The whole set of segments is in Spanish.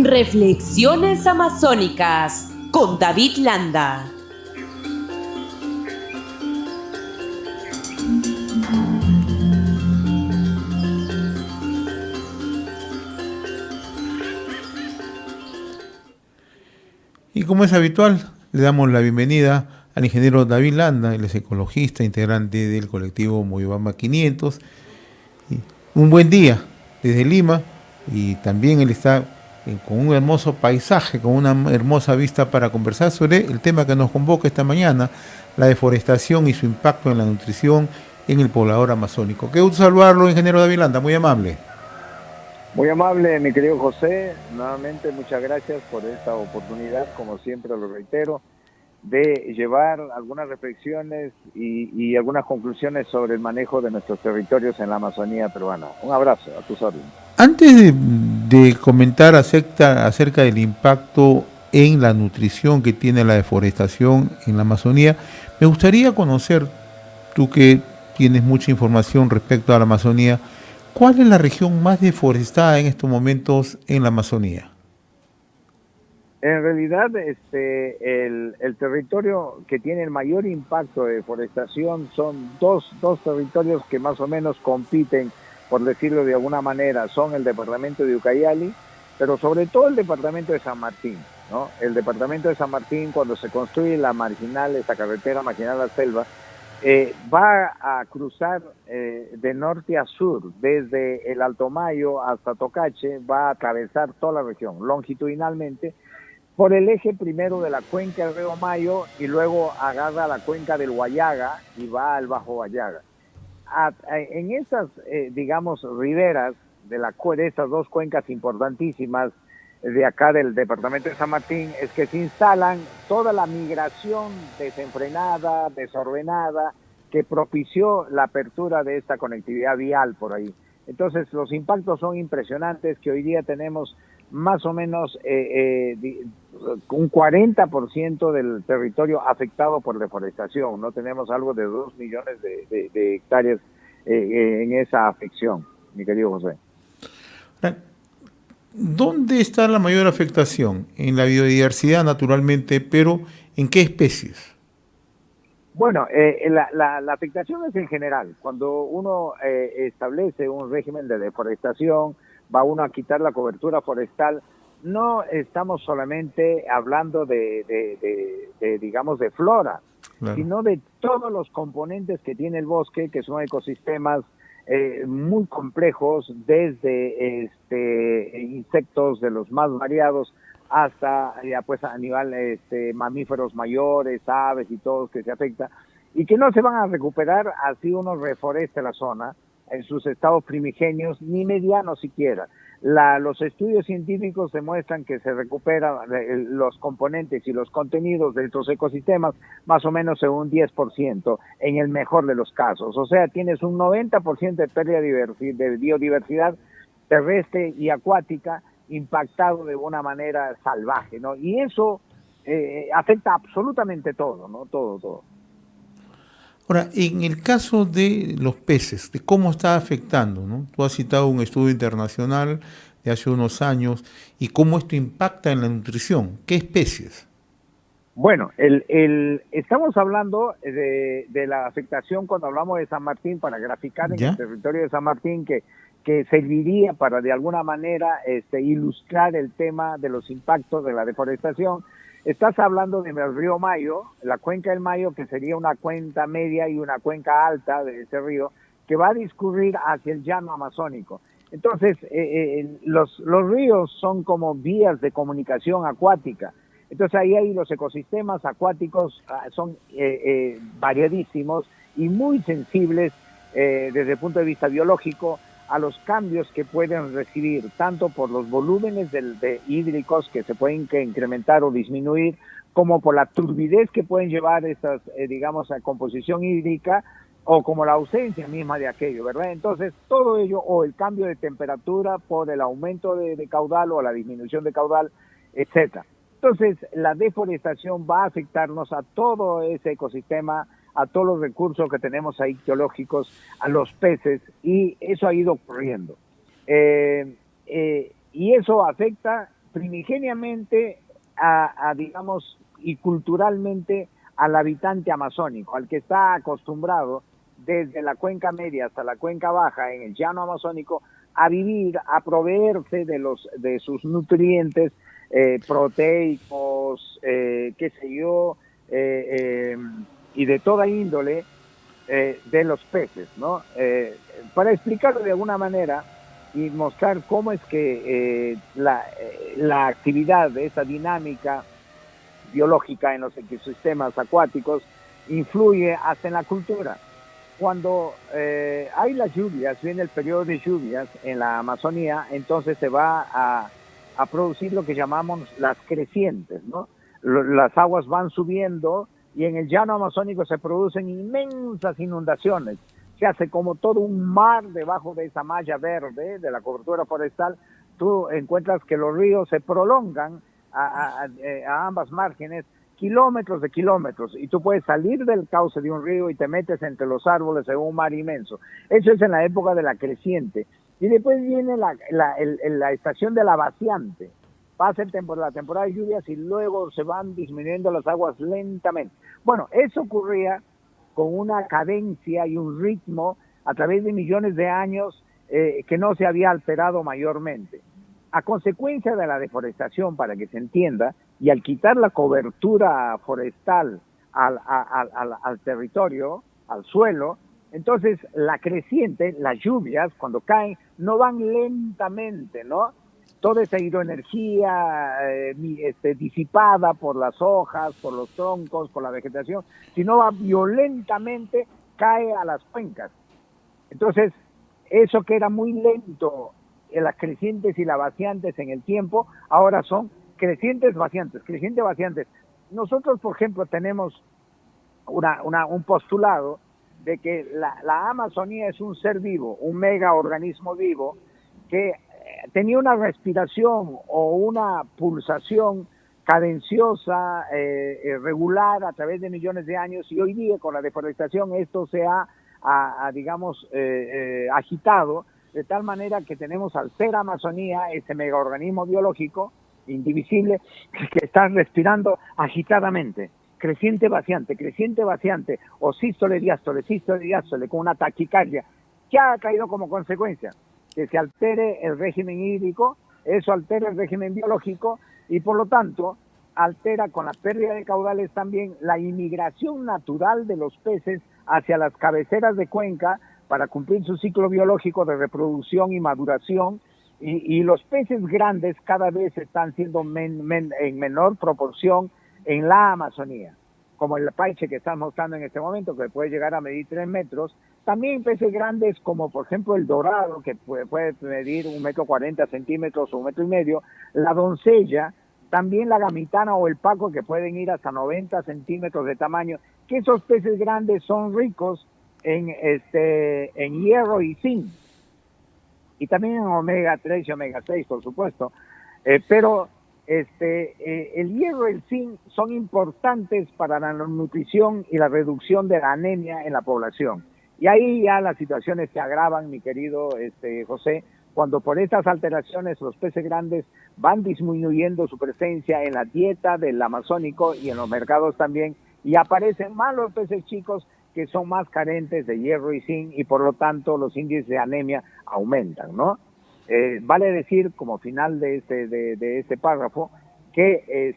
Reflexiones amazónicas con David Landa. Y como es habitual, le damos la bienvenida al ingeniero David Landa, él es ecologista, integrante del colectivo Moyobamba 500. Y un buen día desde Lima, y también él está con un hermoso paisaje, con una hermosa vista para conversar sobre el tema que nos convoca esta mañana, la deforestación y su impacto en la nutrición en el poblador amazónico. Qué gusto saludarlo, ingeniero David Landa, muy amable. Muy amable, mi querido José. Nuevamente, muchas gracias por esta oportunidad, como siempre lo reitero, de llevar algunas reflexiones y algunas conclusiones sobre el manejo de nuestros territorios en la Amazonía peruana. Un abrazo, a tus órdenes. Antes de comentar acerca del impacto en la nutrición que tiene la deforestación en la Amazonía, me gustaría conocer, tú que tienes mucha información respecto a la Amazonía, ¿cuál es la región más deforestada en estos momentos en la Amazonía? En realidad, el territorio que tiene el mayor impacto de deforestación son dos territorios que más o menos compiten, por decirlo de alguna manera, son el departamento de Ucayali, pero sobre todo el departamento de San Martín, ¿no? El departamento de San Martín, cuando se construye la marginal, esta carretera marginal a la selva, va a cruzar de norte a sur, desde el Alto Mayo hasta Tocache, va a atravesar toda la región longitudinalmente, por el eje primero de la cuenca del río Mayo y luego agarra la cuenca del Huallaga y va al Bajo Huallaga. En esas, digamos, riberas de estas dos cuencas importantísimas de acá del departamento de San Martín, es que se instalan toda la migración desenfrenada, desordenada, que propició la apertura de esta conectividad vial por ahí. Entonces, los impactos son impresionantes, que hoy día tenemos más o menos un 40% del territorio afectado por deforestación, ¿no? Tenemos algo de 2 millones de hectáreas en esa afección, mi querido José. ¿Dónde está la mayor afectación? En la biodiversidad, naturalmente, pero ¿en qué especies? Bueno, la afectación es en general. Cuando uno establece un régimen de deforestación, va uno a quitar la cobertura forestal. No estamos solamente hablando digamos, de flora, Claro. sino de todos los componentes que tiene el bosque, que son ecosistemas muy complejos, desde insectos de los más variados hasta ya pues a nivel mamíferos mayores, aves y todos que se afecta, y que no se van a recuperar así uno reforeste la zona en sus estados primigenios, ni medianos siquiera. Los estudios científicos demuestran que se recuperan los componentes y los contenidos de estos ecosistemas más o menos en un 10% en el mejor de los casos. O sea, tienes un 90% de pérdida de biodiversidad terrestre y acuática impactado de una manera salvaje, ¿no? Y eso afecta absolutamente todo, ¿no? Todo. Ahora, en el caso de los peces, de cómo está afectando, ¿no? Tú has citado un estudio internacional de hace unos años y cómo esto impacta en la nutrición. ¿Qué especies? Bueno, estamos hablando de la afectación cuando hablamos de San Martín, para graficar en el ¿Ya? territorio de San Martín, que serviría para de alguna manera ilustrar el tema de los impactos de la deforestación. Estás hablando del río Mayo, la cuenca del Mayo, que sería una cuenca media y una cuenca alta de ese río, que va a discurrir hacia el llano amazónico. Entonces, los ríos son como vías de comunicación acuática. Entonces ahí los ecosistemas acuáticos son variadísimos y muy sensibles desde el punto de vista biológico a los cambios que pueden recibir, tanto por los volúmenes de hídricos que se pueden incrementar o disminuir, como por la turbidez que pueden llevar estas, digamos, a composición hídrica, o como la ausencia misma de aquello, ¿verdad? Entonces, todo ello, o el cambio de temperatura por el aumento de caudal o la disminución de caudal, etcétera. Entonces, la deforestación va a afectarnos a todo ese ecosistema, a todos los recursos que tenemos ahí geológicos, a los peces, y eso ha ido ocurriendo. Y eso afecta primigeniamente digamos, y culturalmente al habitante amazónico, al que está acostumbrado desde la cuenca media hasta la cuenca baja en el llano amazónico a vivir, a proveerse de sus nutrientes proteicos, qué sé yo, y de toda índole de los peces, ¿no? Para explicarlo de alguna manera y mostrar cómo es que la actividad de esta dinámica biológica en los ecosistemas acuáticos influye hasta en la cultura. Cuando hay las lluvias, viene el periodo de lluvias en la Amazonía, entonces se va a producir lo que llamamos las crecientes, ¿no? Las aguas van subiendo y en el llano amazónico se producen inmensas inundaciones. Se hace como todo un mar debajo de esa malla verde de la cobertura forestal. Tú encuentras que los ríos se prolongan a ambas márgenes kilómetros de kilómetros, y tú puedes salir del cauce de un río y te metes entre los árboles en un mar inmenso. Eso es en la época de la creciente. Y después viene la estación de la vaciante. Pasa la temporada de lluvias y luego se van disminuyendo las aguas lentamente. Bueno, eso ocurría con una cadencia y un ritmo a través de millones de años que no se había alterado mayormente. A consecuencia de la deforestación, para que se entienda, y al quitar la cobertura forestal al territorio, al suelo, entonces la creciente, las lluvias, cuando caen, no van lentamente, ¿no? Toda esa hidroenergía disipada por las hojas, por los troncos, por la vegetación, sino va violentamente, cae a las cuencas. Entonces, eso que era muy lento, las crecientes y las vaciantes en el tiempo, ahora son crecientes vaciantes, crecientes vaciantes. Nosotros, por ejemplo, tenemos un postulado de que la Amazonía es un ser vivo, un megaorganismo vivo que tenía una respiración o una pulsación cadenciosa, regular a través de millones de años, y hoy día con la deforestación esto se ha digamos, agitado, de tal manera que tenemos al ser Amazonía, ese megaorganismo biológico indivisible que está respirando agitadamente, creciente vaciante, o sístole diástole, con una taquicardia, que ha traído como consecuencia que se altere el régimen hídrico, eso altera el régimen biológico y por lo tanto altera con la pérdida de caudales también la inmigración natural de los peces hacia las cabeceras de cuenca para cumplir su ciclo biológico de reproducción y maduración, y los peces grandes cada vez están siendo en menor proporción en la Amazonía, como el paiche que están mostrando en este momento, que puede llegar a medir 3 metros. También peces grandes como por ejemplo el dorado, que puede medir 1,40 metros o 1,5 metros, la doncella, también la gamitana o el paco, que pueden ir hasta 90 centímetros de tamaño, que esos peces grandes son ricos en hierro y zinc, y también en omega 3 y omega 6, por supuesto, pero el hierro y el zinc son importantes para la nutrición y la reducción de la anemia en la población. Y ahí ya las situaciones se agravan, mi querido José, cuando por estas alteraciones los peces grandes van disminuyendo su presencia en la dieta del amazónico y en los mercados también, y aparecen más los peces chicos que son más carentes de hierro y zinc, y por lo tanto los índices de anemia aumentan, ¿no? Vale decir, como final de este párrafo, que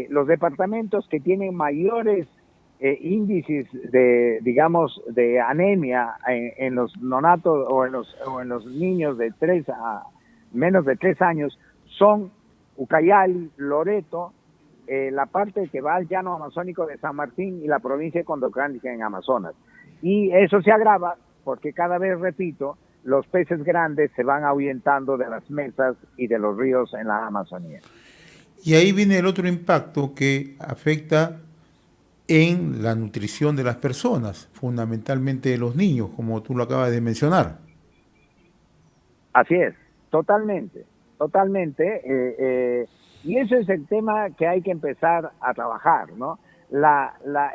los departamentos que tienen mayores índices de anemia en los nonatos o en los niños de menos de 3 años son Ucayali, Loreto, la parte que va al llano amazónico de San Martín y la provincia de Condorcanqui en Amazonas. Y eso se agrava porque cada vez, repito, los peces grandes se van ahuyentando de las mesas y de los ríos en la Amazonía. Y ahí viene el otro impacto que afecta en la nutrición de las personas, fundamentalmente de los niños, como tú lo acabas de mencionar. Así es, totalmente. Y eso es el tema que hay que empezar a trabajar, ¿no?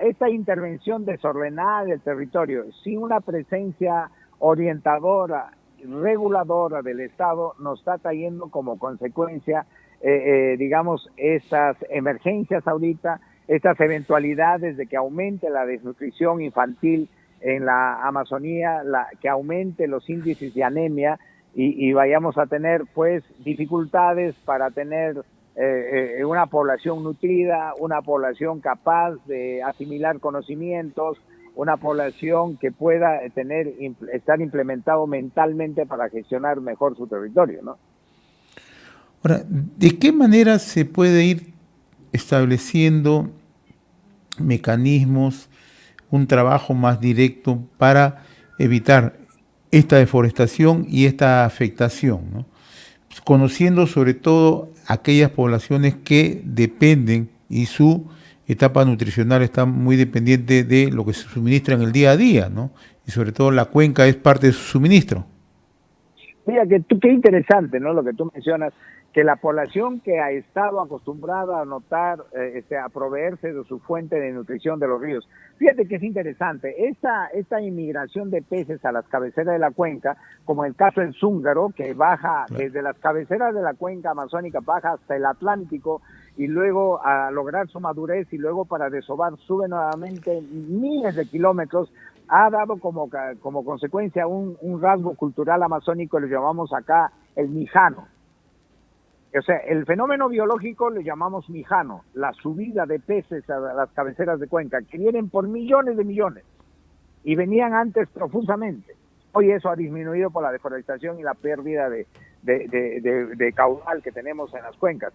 Esta intervención desordenada del territorio, sin una presencia orientadora, reguladora del Estado, nos está trayendo como consecuencia digamos, estas emergencias ahorita, estas eventualidades de que aumente la desnutrición infantil en la Amazonía, que aumente los índices de anemia y vayamos a tener pues dificultades para tener una población nutrida, una población capaz de asimilar conocimientos, una población que pueda estar implementado mentalmente para gestionar mejor su territorio, ¿no? Ahora, ¿de qué manera se puede ir estableciendo mecanismos, un trabajo más directo para evitar esta deforestación y esta afectación, ¿no? Conociendo sobre todo aquellas poblaciones que dependen y su etapa nutricional está muy dependiente de lo que se suministra en el día a día, ¿no? Y sobre todo la cuenca es parte de su suministro. Mira, qué interesante, ¿no? Lo que tú mencionas, que la población que ha estado acostumbrada a a proveerse de su fuente de nutrición de los ríos. Fíjate que es interesante, esta inmigración de peces a las cabeceras de la cuenca, como el caso del Zúngaro, que baja desde las cabeceras de la cuenca amazónica, baja hasta el Atlántico, y luego a lograr su madurez, y luego para desovar sube nuevamente miles de kilómetros, ha dado como consecuencia un rasgo cultural amazónico, lo llamamos acá el mijano. O sea, el fenómeno biológico le llamamos mijano, la subida de peces a las cabeceras de cuenca, que vienen por millones de millones, y venían antes profusamente. Hoy eso ha disminuido por la deforestación y la pérdida de caudal que tenemos en las cuencas.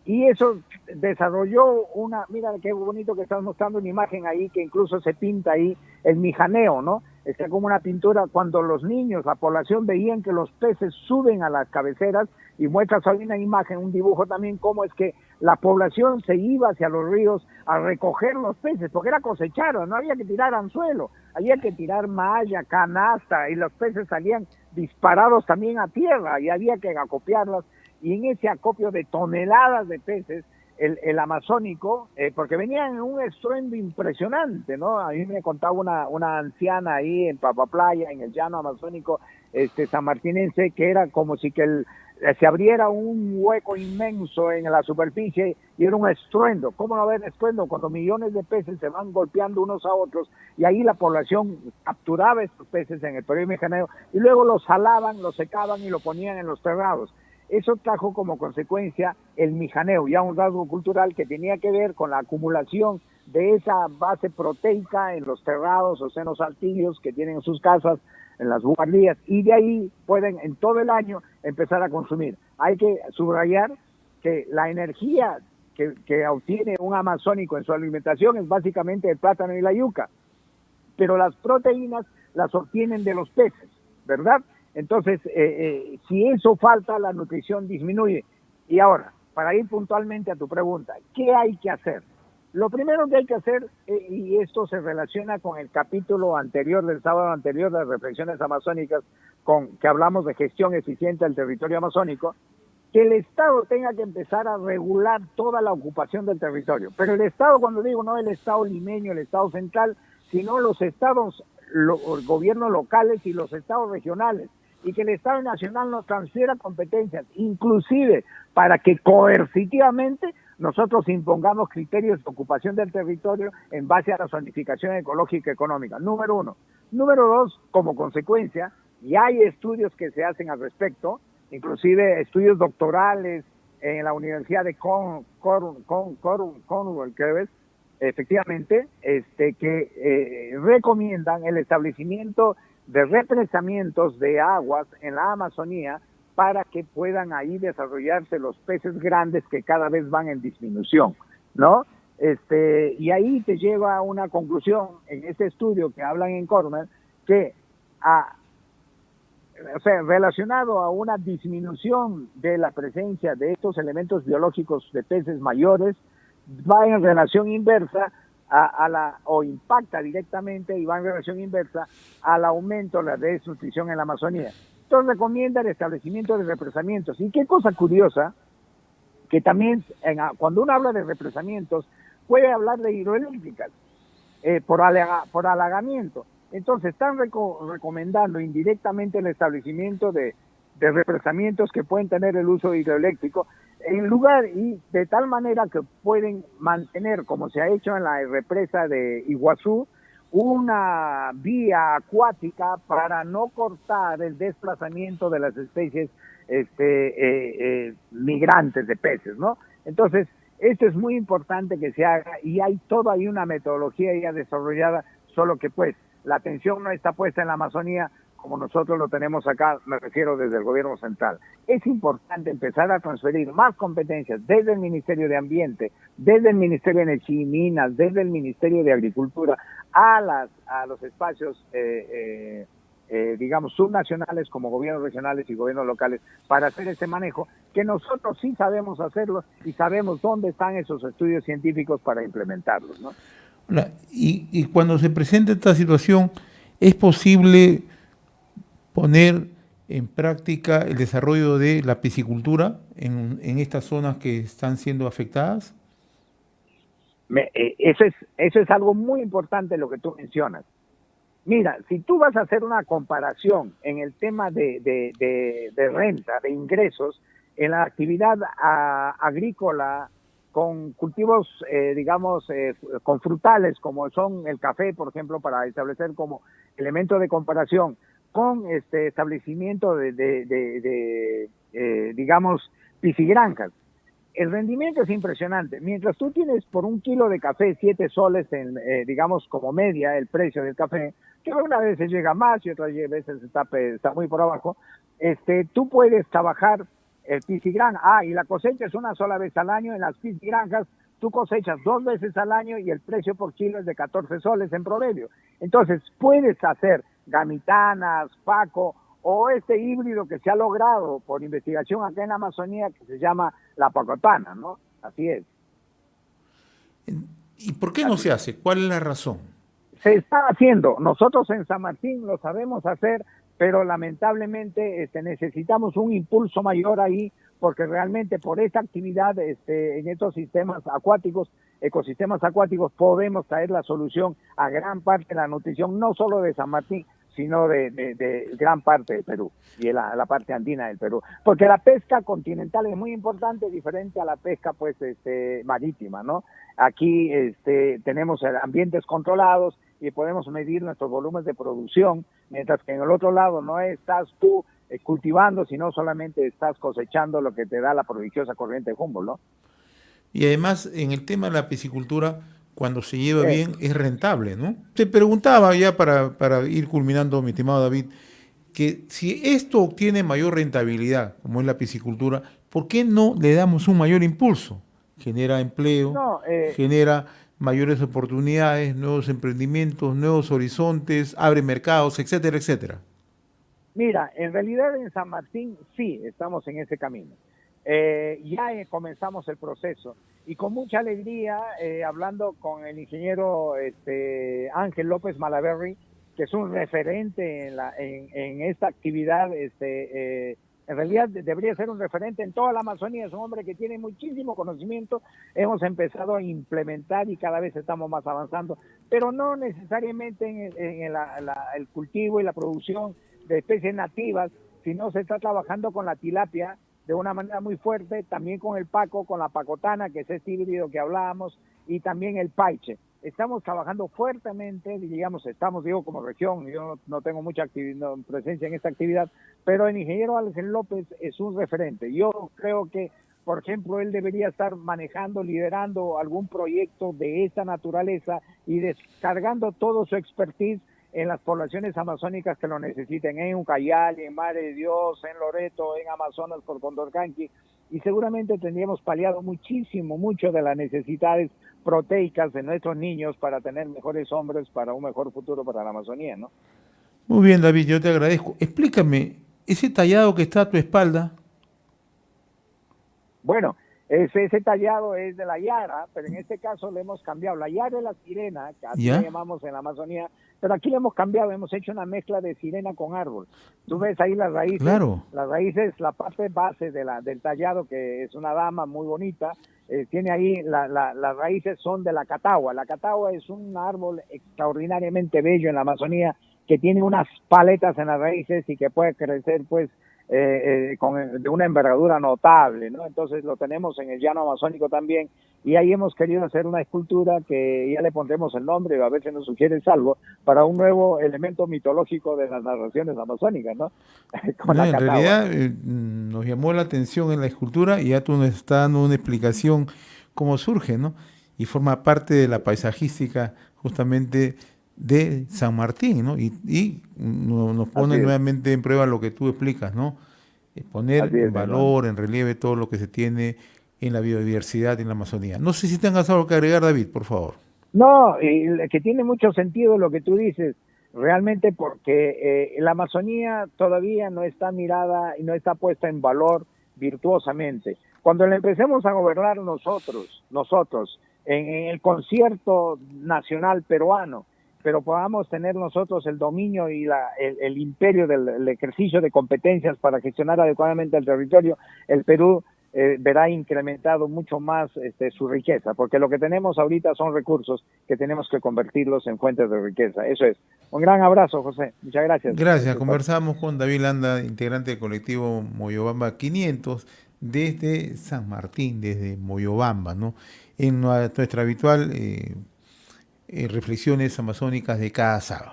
Y eso desarrolló mira qué bonito que estás mostrando una imagen ahí, que incluso se pinta ahí el mijaneo, ¿no? Está como una pintura cuando los niños, la población veían que los peces suben a las cabeceras, y muestras ahí una imagen, un dibujo también, cómo es que la población se iba hacia los ríos a recoger los peces, porque era cosechar, no había que tirar anzuelo, había que tirar malla, canasta, y los peces salían disparados también a tierra, y había que acopiarlos. Y en ese acopio de toneladas de peces, el amazónico, porque venían en un estruendo impresionante, ¿no? A mí me contaba una anciana ahí en Papaplaya, en el llano amazónico sanmartinense, que era como si se abriera un hueco inmenso en la superficie y era un estruendo. ¿Cómo no haber estruendo cuando millones de peces se van golpeando unos a otros? Y ahí la población capturaba estos peces en el periodo mijaneo y luego los jalaban, los secaban y lo ponían en los terrados. Eso trajo como consecuencia el mijaneo, ya un rasgo cultural que tenía que ver con la acumulación de esa base proteica en los terrados o senos altillos que tienen en sus casas, en las buhardías, y de ahí pueden en todo el año empezar a consumir. Hay que subrayar que la energía que obtiene un amazónico en su alimentación es básicamente el plátano y la yuca, pero las proteínas las obtienen de los peces, ¿verdad? Entonces, si eso falta, la nutrición disminuye. Y ahora, para ir puntualmente a tu pregunta, ¿qué hay que hacer? Lo primero que hay que hacer, y esto se relaciona con el capítulo anterior, del sábado anterior, de las reflexiones amazónicas, que hablamos de gestión eficiente del territorio amazónico, que el Estado tenga que empezar a regular toda la ocupación del territorio. Pero el Estado, cuando digo, no el Estado limeño, el Estado central, sino los estados, los gobiernos locales y los estados regionales, y que el Estado Nacional nos transfiera competencias, inclusive para que coercitivamente nosotros impongamos criterios de ocupación del territorio en base a la zonificación ecológica y económica. Número uno. Número dos, como consecuencia, y hay estudios que se hacen al respecto, inclusive estudios doctorales en la Universidad de Cornwall, efectivamente, que recomiendan el establecimiento de represamientos de aguas en la Amazonía para que puedan ahí desarrollarse los peces grandes que cada vez van en disminución, ¿no? Y ahí te lleva a una conclusión en este estudio que hablan en Cornell, que relacionado a una disminución de la presencia de estos elementos biológicos de peces mayores, va en relación inversa o impacta directamente y va en relación inversa al aumento de la desnutrición en la Amazonía. Entonces recomienda el establecimiento de represamientos. Y qué cosa curiosa, que también cuando uno habla de represamientos, puede hablar de hidroeléctricas por halagamiento. Entonces están recomendando indirectamente el establecimiento de represamientos que pueden tener el uso hidroeléctrico, en lugar y de tal manera que pueden mantener, como se ha hecho en la represa de Iguazú, una vía acuática para no cortar el desplazamiento de las especies migrantes de peces, ¿no? Entonces, esto es muy importante que se haga y hay toda ahí una metodología ya desarrollada, solo que pues la atención no está puesta en la Amazonía como nosotros lo tenemos acá, me refiero desde el gobierno central. Es importante empezar a transferir más competencias desde el Ministerio de Ambiente, desde el Ministerio de Energía y Minas, desde el Ministerio de Agricultura, a los espacios, digamos, subnacionales como gobiernos regionales y gobiernos locales para hacer ese manejo, que nosotros sí sabemos hacerlo y sabemos dónde están esos estudios científicos para implementarlos, ¿no? Y cuando se presenta esta situación, ¿es posible poner en práctica el desarrollo de la piscicultura en estas zonas que están siendo afectadas? Eso es algo muy importante lo que tú mencionas. Mira, si tú vas a hacer una comparación en el tema de renta, de ingresos, en la actividad agrícola con cultivos, con frutales como son el café, por ejemplo, para establecer como elemento de comparación, con establecimiento digamos, piscigranjas. El rendimiento es impresionante. Mientras tú tienes por un kilo de café 7 soles, digamos, como media, el precio del café, que una vez llega más y otras veces está muy por abajo, tú puedes trabajar el piscigranja. Y la cosecha es una sola vez al año. En las piscigranjas tú cosechas 2 veces al año y el precio por kilo es de 14 soles en promedio. Entonces, puedes hacer gamitanas, paco, o este híbrido que se ha logrado por investigación acá en la Amazonía que se llama la pacotana, ¿no? Así es. ¿Y por qué no se hace? ¿Cuál es la razón? Se está haciendo. Nosotros en San Martín lo sabemos hacer, pero lamentablemente necesitamos un impulso mayor ahí, porque realmente por esta actividad en estos ecosistemas acuáticos, podemos traer la solución a gran parte de la nutrición, no solo de San Martín, sino de gran parte del Perú y la parte andina del Perú. Porque la pesca continental es muy importante, diferente a la pesca pues marítima, ¿no? Aquí tenemos ambientes controlados y podemos medir nuestros volúmenes de producción, mientras que en el otro lado no estás tú cultivando, sino solamente estás cosechando lo que te da la prodigiosa corriente de Humboldt, ¿no? Y además, en el tema de la piscicultura, cuando se lleva bien, es rentable, ¿no? Te preguntaba ya para ir culminando, mi estimado David, que si esto obtiene mayor rentabilidad, como es la piscicultura, ¿por qué no le damos un mayor impulso? Genera empleo, genera mayores oportunidades, nuevos emprendimientos, nuevos horizontes, abre mercados, etcétera, etcétera. Mira, en realidad en San Martín sí estamos en ese camino. Ya comenzamos el proceso y con mucha alegría, hablando con el ingeniero Ángel López Malaverry, que es un referente en esta actividad, en realidad debería ser un referente en toda la Amazonía, es un hombre que tiene muchísimo conocimiento. Hemos empezado a implementar y cada vez estamos más avanzando, pero no necesariamente en el cultivo y la producción de especies nativas, sino se está trabajando con la tilapia de una manera muy fuerte, también con el paco, con la pacotana, que es este híbrido que hablábamos, y también el paiche. Estamos trabajando fuertemente, digo como región, yo no tengo mucha presencia en esta actividad, pero el ingeniero Ángel López es un referente. Yo creo que, por ejemplo, él debería estar manejando, liderando algún proyecto de esta naturaleza y descargando todo su expertise en las poblaciones amazónicas que lo necesiten, en Ucayali, en Madre de Dios, en Loreto, en Amazonas por Condorcanqui, y seguramente tendríamos paliado mucho de las necesidades proteicas de nuestros niños para tener mejores hombres, para un mejor futuro para la Amazonía, ¿no? Muy bien, David, yo te agradezco. Explícame, ese tallado que está a tu espalda. Bueno, ese tallado es de la yara, pero en este caso le hemos cambiado. La yara es la sirena, que así le llamamos en la Amazonía, pero aquí le hemos cambiado, hemos hecho una mezcla de sirena con árbol. Tú ves ahí las raíces, claro. Las raíces, la parte base del tallado, que es una dama muy bonita, tiene ahí, las raíces son de la catahua. La catahua es un árbol extraordinariamente bello en la Amazonía, que tiene unas paletas en las raíces y que puede crecer pues de una envergadura notable, ¿no? Entonces lo tenemos en el llano amazónico también, y ahí hemos querido hacer una escultura que ya le pondremos el nombre, a ver si nos sugiere algo, para un nuevo elemento mitológico de las narraciones amazónicas, ¿no? Con No, la en catagua. realidad nos llamó la atención en la escultura y ya tú nos estás dando una explicación cómo surge, ¿no? Y forma parte de la paisajística justamente de San Martín, ¿no? Y nos pone Así es, nuevamente en prueba lo que tú explicas, ¿no? Poner así en es, hermano. valor, en relieve todo lo que se tiene en la biodiversidad en la Amazonía. No sé si tengas algo que agregar, David, por favor. No, y que tiene mucho sentido lo que tú dices, realmente porque la Amazonía todavía no está mirada y no está puesta en valor virtuosamente. Cuando la empecemos a gobernar nosotros, en el concierto nacional peruano, pero podamos tener nosotros el dominio y el imperio del ejercicio de competencias para gestionar adecuadamente el territorio, el Perú verá incrementado mucho más su riqueza, porque lo que tenemos ahorita son recursos que tenemos que convertirlos en fuentes de riqueza. Eso es. Un gran abrazo, José. Muchas gracias por Gracias. este espacio. Conversamos con David Landa, integrante del colectivo Moyobamba 500, desde San Martín, desde Moyobamba, ¿no? En nuestra habitual reflexiones amazónicas de cada sábado.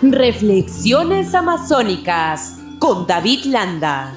Reflexiones amazónicas con David Landa.